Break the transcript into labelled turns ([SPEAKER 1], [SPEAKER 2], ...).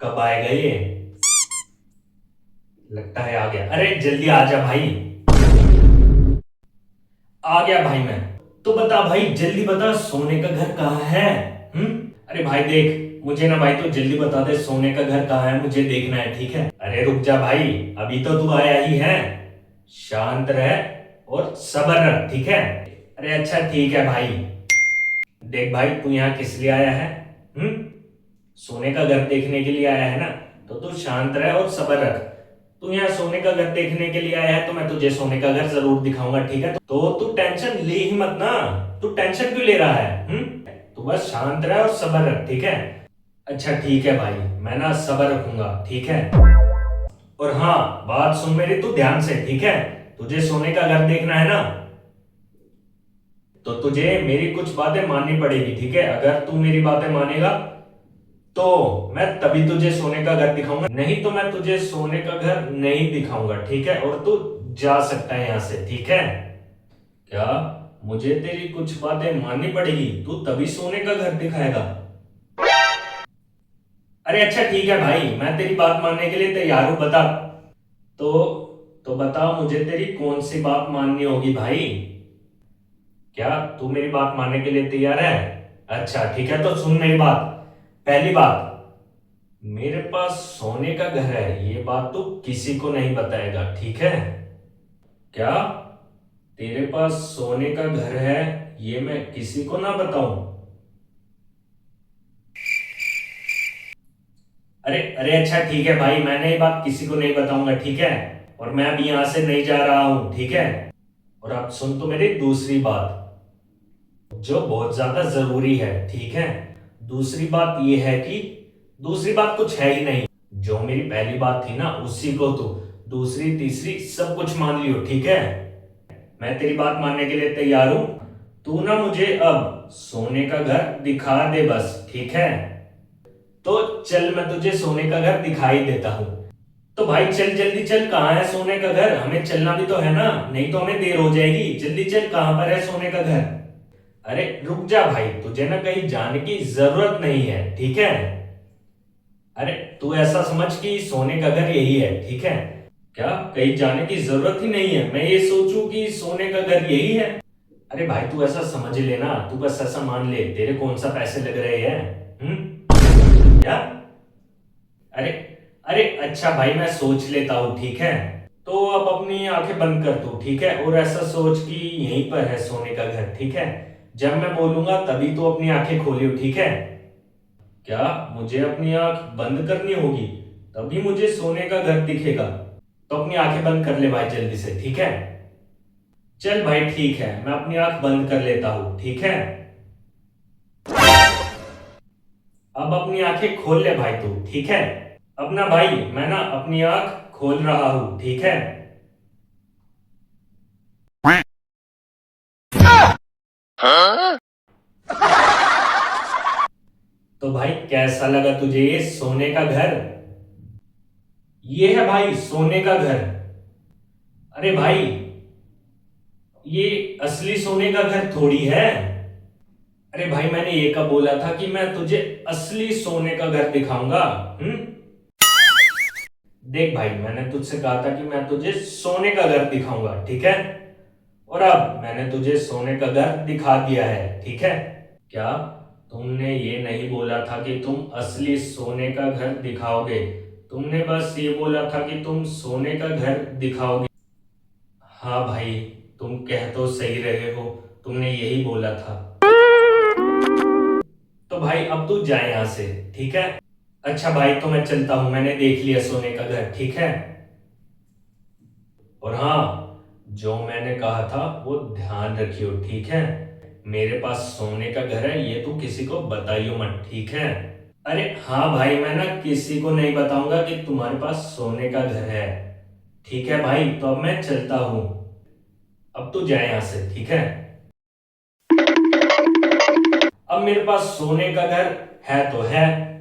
[SPEAKER 1] कब आएगा ये? लगता है आ गया। अरे जल्दी आ जा भाई। आ गया भाई मैं। तो बता भाई, जल्दी बता, सोने का घर कहाँ है? अरे भाई देख, मुझे ना भाई, तो जल्दी बता दे सोने का घर कहाँ है, मुझे देखना है, ठीक है? अरे रुक जा भाई, अभी तो तू आया ही है। शांत रह और सब्र रख, ठीक है? अरे अच्छा ठीक है भाई। देख भाई, तू यहाँ किस लिए आया है? हम्म सोने का घर देखने के लिए आया है ना? तो तू शांत रह और सब्र रख। तू यहाँ सोने का घर देखने के लिए आया है, तो मैं तुझे सोने का घर जरूर दिखाऊंगा, ठीक है? तो तू टेंशन ले ही मत ना। तू टेंशन क्यों ले रहा है? तू बस शांत रह और सब्र रख, ठीक है? अच्छा ठीक है भाई, मैं ना सब्र रखूंगा, ठीक है? और हाँ, बात सुन मेरी तू ध्यान से, ठीक है? तुझे सोने का घर देखना है ना, तो तुझे मेरी कुछ बातें माननी पड़ेगी, ठीक है? अगर तू मेरी बातें मानेगा तो मैं तभी तुझे सोने का घर दिखाऊंगा, नहीं तो मैं तुझे सोने का घर नहीं दिखाऊंगा, ठीक है? और तू जा सकता है यहाँ से, ठीक है? क्या? मुझे तेरी कुछ बातें माननी पड़ेगी, तू तभी सोने का घर दिखाएगा? अरे अच्छा ठीक है भाई, मैं तेरी बात मानने के लिए तैयार हूं, बता। तो तो बता, मुझे तेरी कौन सी बात माननी होगी भाई? क्या तू मेरी बात मानने के लिए तैयार है? अच्छा ठीक है, तो सुन मेरी बात। पहली बात, मेरे पास सोने का घर है, ये बात तू किसी को नहीं बताएगा, ठीक है? क्या? तेरे पास सोने का घर है, ये मैं किसी को ना बताऊं? अरे अरे अच्छा ठीक है भाई, मैंने ये बात किसी को नहीं बताऊंगा, ठीक है? और मैं अभी यहां से नहीं जा रहा हूं, ठीक है? और अब सुन तो मेरी दूसरी बात, जो बहुत ज्यादा जरूरी है, ठीक है? दूसरी बात यह है कि दूसरी बात कुछ है ही नहीं। जो मेरी पहली बात थी ना, उसी को तू दूसरी तीसरी सब कुछ मान लियो, ठीक है? मैं तेरी बात मानने के लिए तैयार हूं। तू ना मुझे अब सोने का घर दिखा दे बस, ठीक है? तो चल, मैं तुझे सोने का घर दिखाई देता हूँ। तो भाई चल, जल्दी चल, कहाँ है सोने का घर? हमें चलना भी तो है ना, नहीं तो हमें देर हो जाएगी। जल्दी चल, कहाँ पर है सोने का घर? अरे रुक जा भाई, तुझे ना कहीं जाने की जरूरत नहीं है, ठीक है? अरे तू ऐसा समझ कि सोने का घर यही है, ठीक है? क्या कहीं जाने की जरूरत ही नहीं है? मैं ये सोचूं कि सोने का घर यही है? अरे भाई तू ऐसा समझ लेना, तू बस ऐसा मान ले, तेरे कौन सा पैसे लग रहे हैं? क्या? अरे अरे अच्छा भाई, मैं सोच लेता हूँ, ठीक है? तो अब अपनी आंखें बंद कर तू, ठीक है? और ऐसा सोच कि यहीं पर है सोने का घर, ठीक है? जब मैं बोलूंगा तभी तो अपनी आंखें खोलियो, ठीक है? क्या मुझे अपनी आंख बंद करनी होगी तभी मुझे सोने का घर दिखेगा? तो अपनी आंखें बंद कर ले भाई जल्दी से, ठीक है? चल भाई ठीक है, मैं अपनी आंख बंद कर लेता हूँ, ठीक है? अब अपनी आंखें खोल ले भाई तू, ठीक है? अब ना भाई, मैं ना अपनी आंख खोल रहा हूँ, ठीक है? तो भाई कैसा लगा तुझे ये सोने का घर? ये है भाई सोने का घर। अरे भाई, ये असली सोने का घर थोड़ी है। अरे भाई, मैंने ये कब बोला था कि मैं तुझे असली सोने का घर दिखाऊंगा? हम्म देख भाई, मैंने तुझसे कहा था कि मैं तुझे सोने का घर दिखाऊंगा, ठीक है? और अब मैंने तुझे सोने का घर दिखा दिया है, ठीक है? क्या तुमने ये नहीं बोला था कि तुम असली सोने का घर दिखाओगे? तुमने बस ये बोला था कि तुम सोने का घर दिखाओगे। हाँ भाई, तुम कह तो सही रहे हो, तुमने यही बोला था। तो भाई अब तू जाए यहाँ से, ठीक है? अच्छा भाई, तो मैं चलता हूँ, मैंने देख लिया सोने का घर, ठीक है? और हाँ, जो मैंने कहा था वो ध्यान रखियो, ठीक है? मेरे पास सोने का घर है, ये तू किसी को बताइयो मत, ठीक है? अरे हाँ भाई, मैं ना किसी को नहीं बताऊंगा कि तुम्हारे पास सोने का घर है, ठीक है भाई? तो अब मैं चलता हूँ, अब तू जाए यहाँ से, ठीक है? अब मेरे पास सोने का घर है तो है,